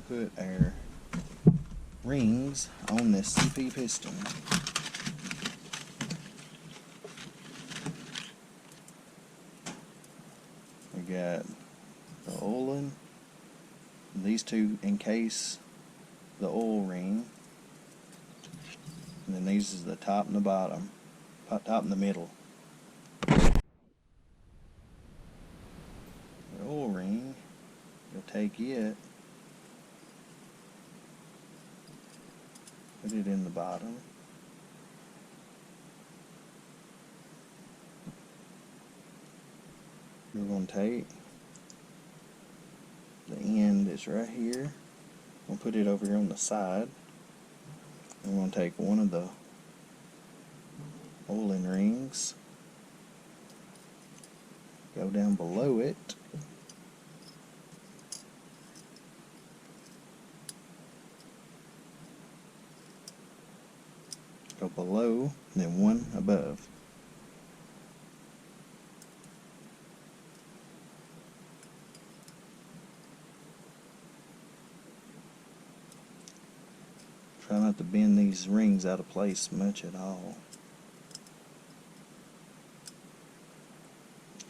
put our rings on this CP piston. We got the oiling. These two encase the oil ring. And then these is the top and the bottom. Top and the middle. The oil ring, you'll take it, put it in the bottom. We're going to take the end that's right here. We'll put it over here on the side. And we're going to take one of the oiling rings, go down below it, go below, and then one above. Try not to bend these rings out of place much at all.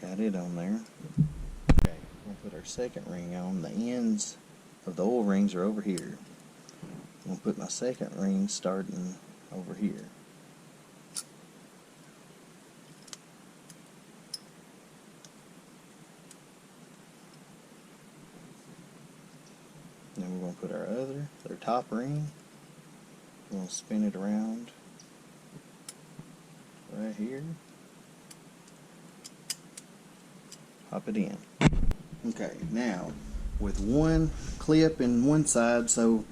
Got it on there. Okay, we'll put our second ring on. The ends of the oil rings are over here. I'm going to put my second ring starting over here. Then we're going to put our top ring. We're going to spin it around right here. Pop it in. Okay, now with one clip in one side so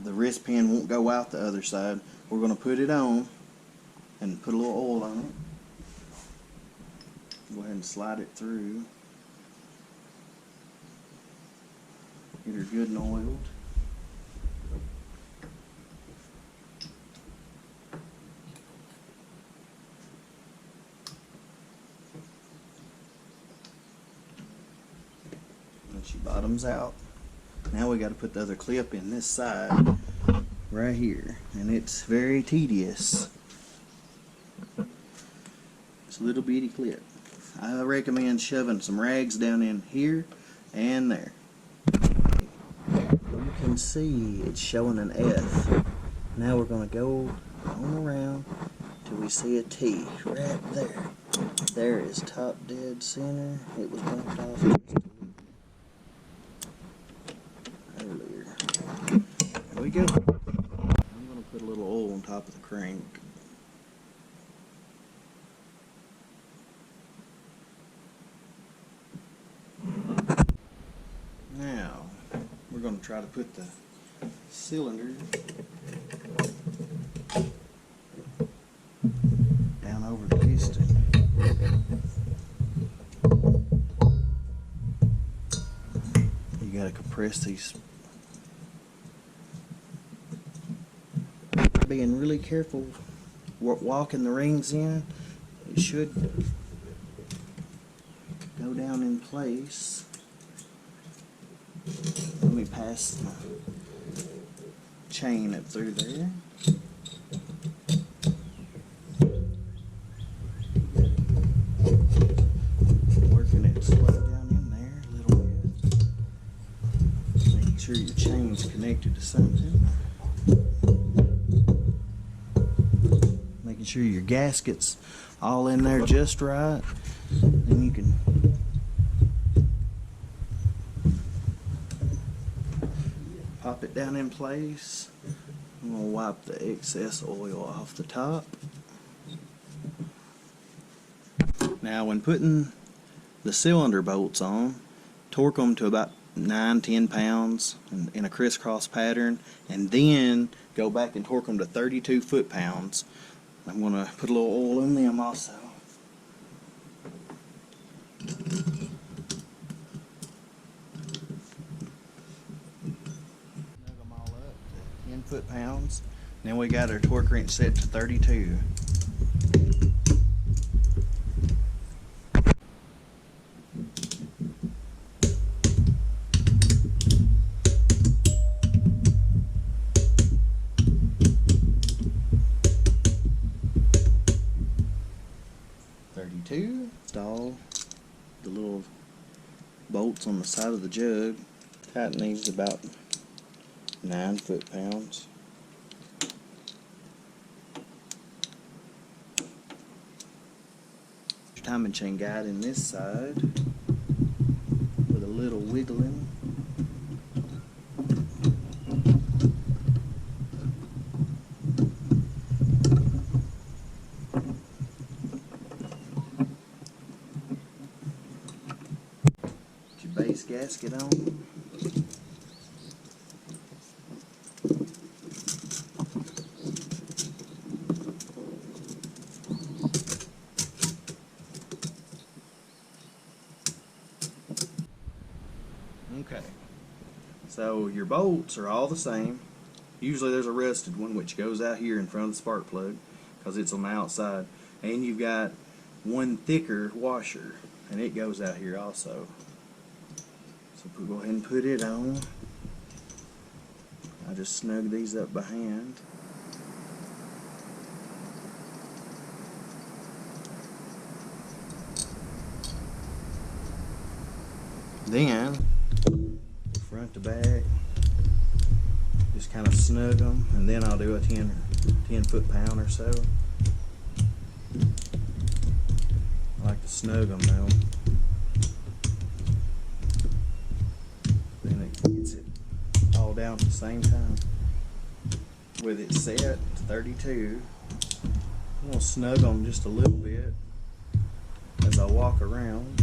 the wrist pin won't go out the other side, we're going to put it on and put a little oil on it. Go ahead and slide it through. Get her good and oiled. And she bottoms out. Now we got to put the other clip in this side right here, and it's very tedious. It's a little bitty clip. I recommend shoving some rags down in here and there. You can see it's showing an F. Now we're going to go on around till we see a T right there. There is top dead center. It was bumped off earlier. There we go. I'm going to put a little oil on top of the crank. Now we're going to try to put the cylinder down over the piston. You got to compress these. Being really careful walking the rings in. It should go down in place. Let me pass the chain up through there. Working it slow down in there a little bit. Making sure your chain's connected to something. Making sure your gasket's all in there just right. Then you can pop it down in place. I'm going to wipe the excess oil off the top. Now when putting the cylinder bolts on, torque them to about 9-10 pounds in a crisscross pattern, and then go back and torque them to 32 foot-pounds. I'm going to put a little oil in them also. Foot-pounds. Then we got our torque wrench set to 32. the side of the jug. Tighten these about 9 foot-pounds. Timing chain guide in this side with a little wiggling. Get your base gasket on. Okay, so your bolts are all the same. Usually there's a rusted one which goes out here in front of the spark plug because it's on the outside, and you've got one thicker washer and it goes out here also. So we'll go ahead and put it on. I just snug these up behind. Then front to back, just kind of snug them, and then I'll do a 10 foot-pound or so. I like to snug them though. Then it gets it all down at the same time. With it set to 32, I'm going to snug them just a little bit as I walk around.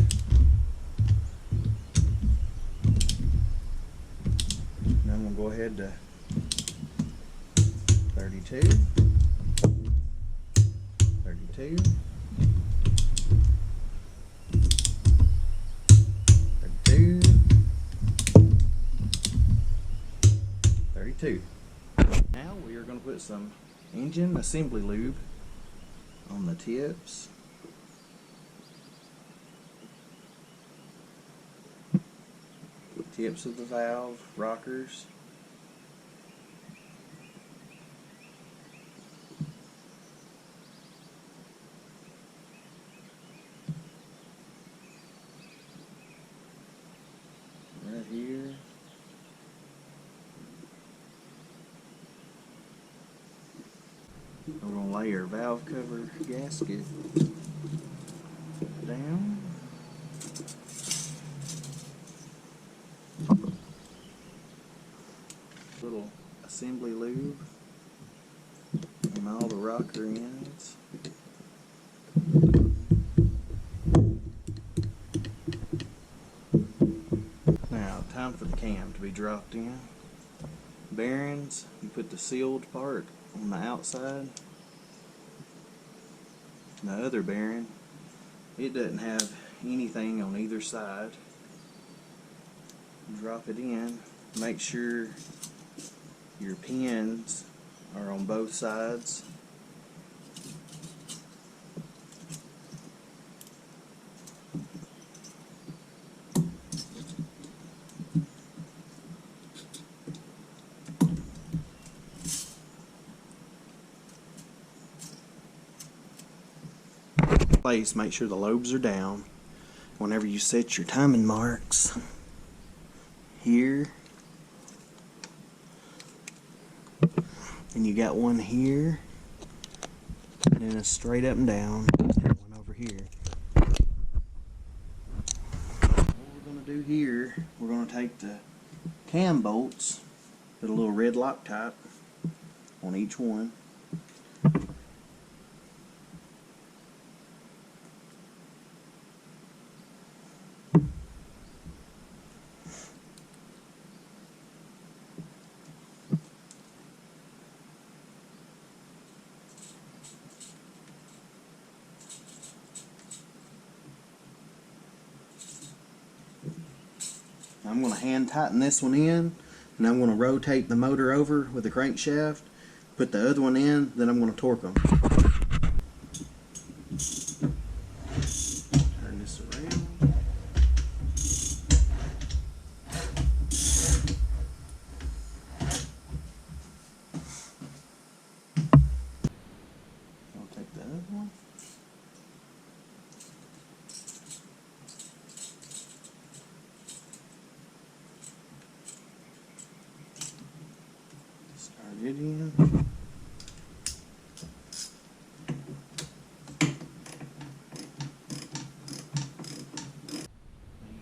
And I'm going to go ahead to 32, 32, 32, 32. Now we are going to put some engine assembly lube on the tips. Tips of the valve, rockers. Right here. We're going to lay our valve cover gasket down. Little assembly lube on all the rocker ends. Now, time for the cam to be dropped in. Bearings, you put the sealed part on the outside. The other bearing, it doesn't have anything on either side. Drop it in. Make sure your pins are on both sides. Place, make sure the lobes are down. Whenever you set your timing marks here, and you got one here, and then a straight up and down, and one over here. What we're going to do here, we're going to take the cam bolts, put a little red Loctite on each one. I'm going to hand tighten this one in, and I'm going to rotate the motor over with the crankshaft, put the other one in, then I'm going to torque them. Turn this around. I'll take the other one.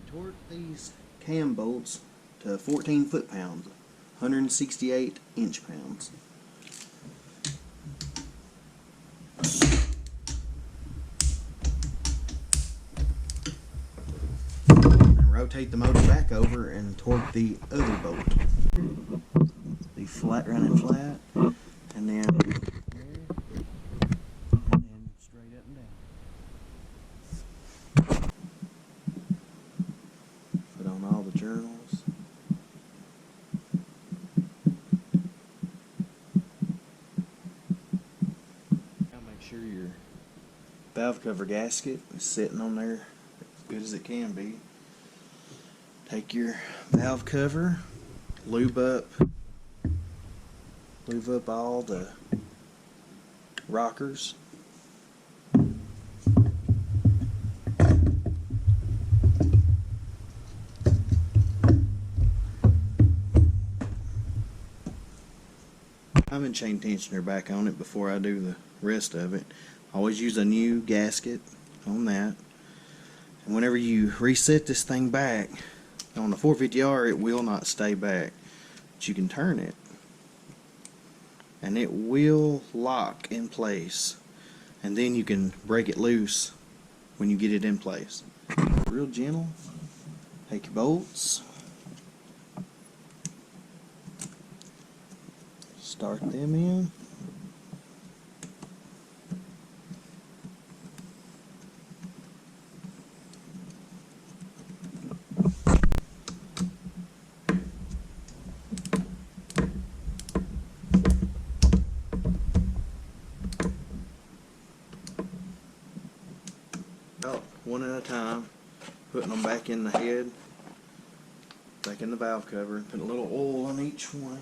Torque these cam bolts to 14 foot-pounds, 168 inch-pounds. And rotate the motor back over and torque the other bolt. The flat running flat, and then straight up and down. Put on all the journals. Now make sure your valve cover gasket is sitting on there as good as it can be. Take your valve cover, lube up all the rockers. I'm in chain tensioner back on it before I do the rest of it. Always use a new gasket on that. And whenever you reset this thing back, on the 450R it will not stay back. But you can turn it and it will lock in place. And then you can break it loose when you get it in place. Real gentle. Take your bolts. Start them in. Up one at a time, putting them back in the head, back in the valve cover, put a little oil on each one.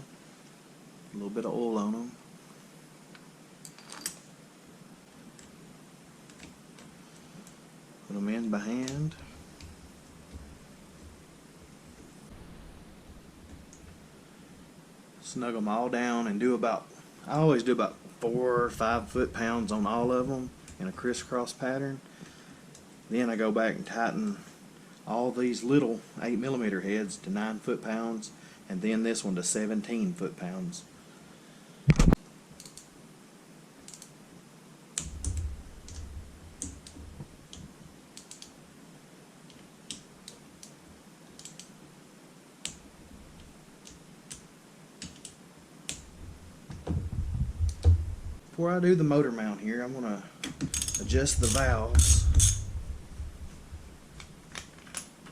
A little bit of oil on them. Put them in by hand. Snug them all down and do about, I always do about 4 or 5 foot-pounds on all of them in a crisscross pattern. Then I go back and tighten all these little 8mm heads to 9 foot-pounds, and then this one to 17 foot-pounds. Before I do the motor mount here, I'm going to adjust the valves.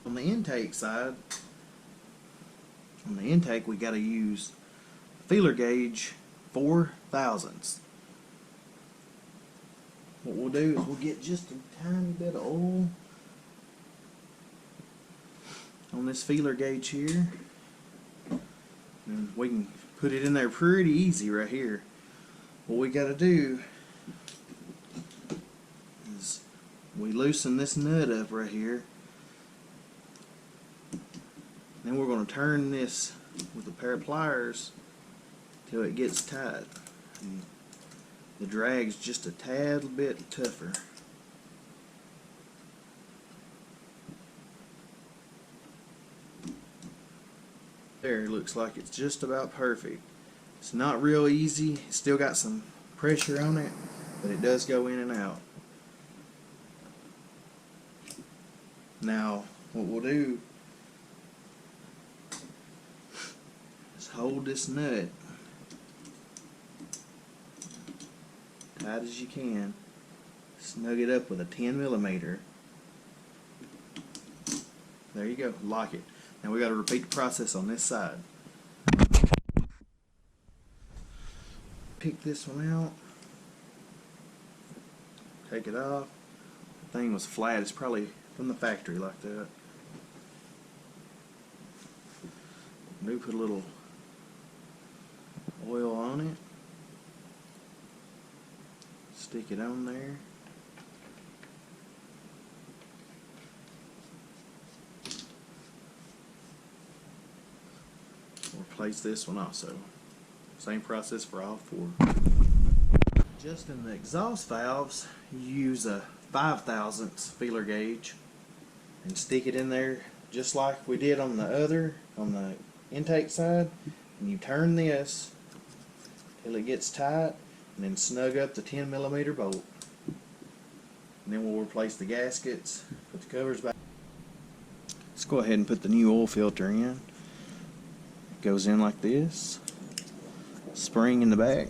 On the intake side, on the intake we got to use feeler gauge 4 thousandths. What we'll do is we'll get just a tiny bit of oil on this feeler gauge here, and we can put it in there pretty easy right here. What we got to do is we loosen this nut up right here. Then we're going to turn this with a pair of pliers till it gets tight. And the drag's just a tad bit tougher. There, looks like it's just about perfect. It's not real easy. It's still got some pressure on it, but it does go in and out. Now, what we'll do is hold this nut tight as you can. Snug it up with a 10mm. There you go. Lock it. Now we got to repeat the process on this side. Pick this one out, take it off. The thing was flat, it's probably from the factory like that. Do put a little oil on it, stick it on there. Replace this one also. Same process for all four. Just in the exhaust valves, you use a 5/1000 feeler gauge and stick it in there just like we did on the intake side, and you turn this till it gets tight, and then snug up the 10mm bolt. And then we'll replace the gaskets, put the covers back. Let's go ahead and put the new oil filter in. It goes in like this. Spring in the back.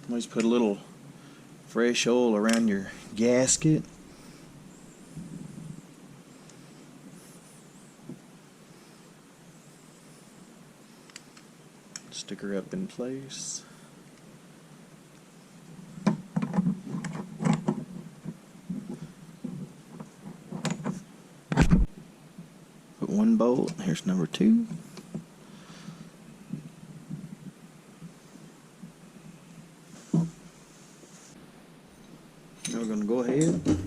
Always put a little fresh oil around your gasket. Stick her up in place. Put one bolt. Here's number 2. Now we're going to go ahead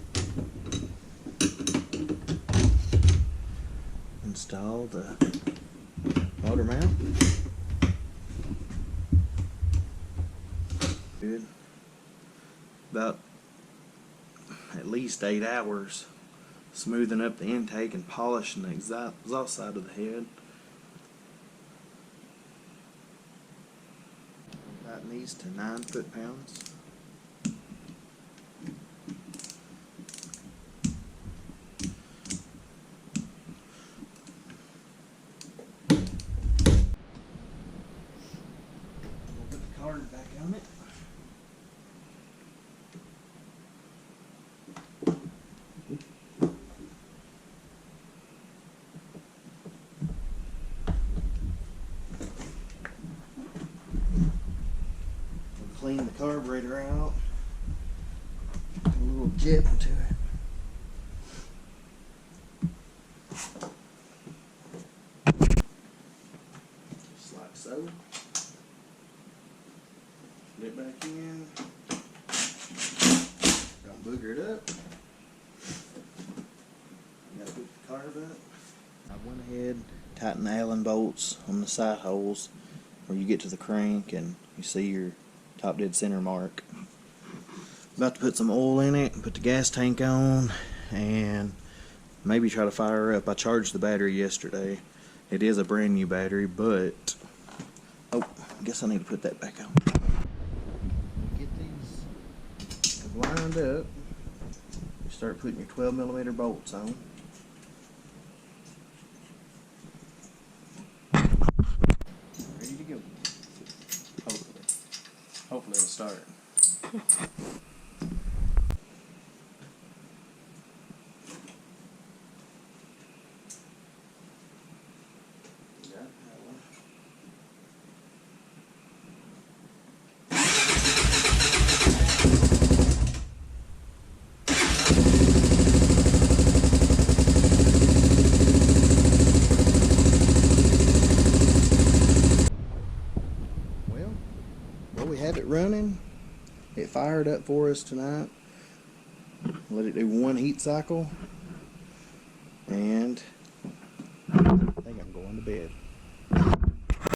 install the motor mount. Good. About at least 8 hours smoothing up the intake and polishing the exhaust side of the head. Tighten these to 9 foot-pounds. We'll put the card back on it. Clean the carburetor out. Put a little jet into it. Just like so. Put it back in. Don't booger it up. You gotta put the carb up. I went ahead, tightened the Allen bolts on the side holes where you get to the crank and you see your top dead center mark. About to put some oil in it, put the gas tank on, and maybe try to fire up. I charged the battery yesterday. It is a brand new battery, but oh, I guess I need to put that back on. Get these lined up. You start putting your 12mm bolts on. Ready to go. Hopefully it'll start. Well, we have it running. It fired up for us tonight. Let it do one heat cycle, and I think I'm going to bed.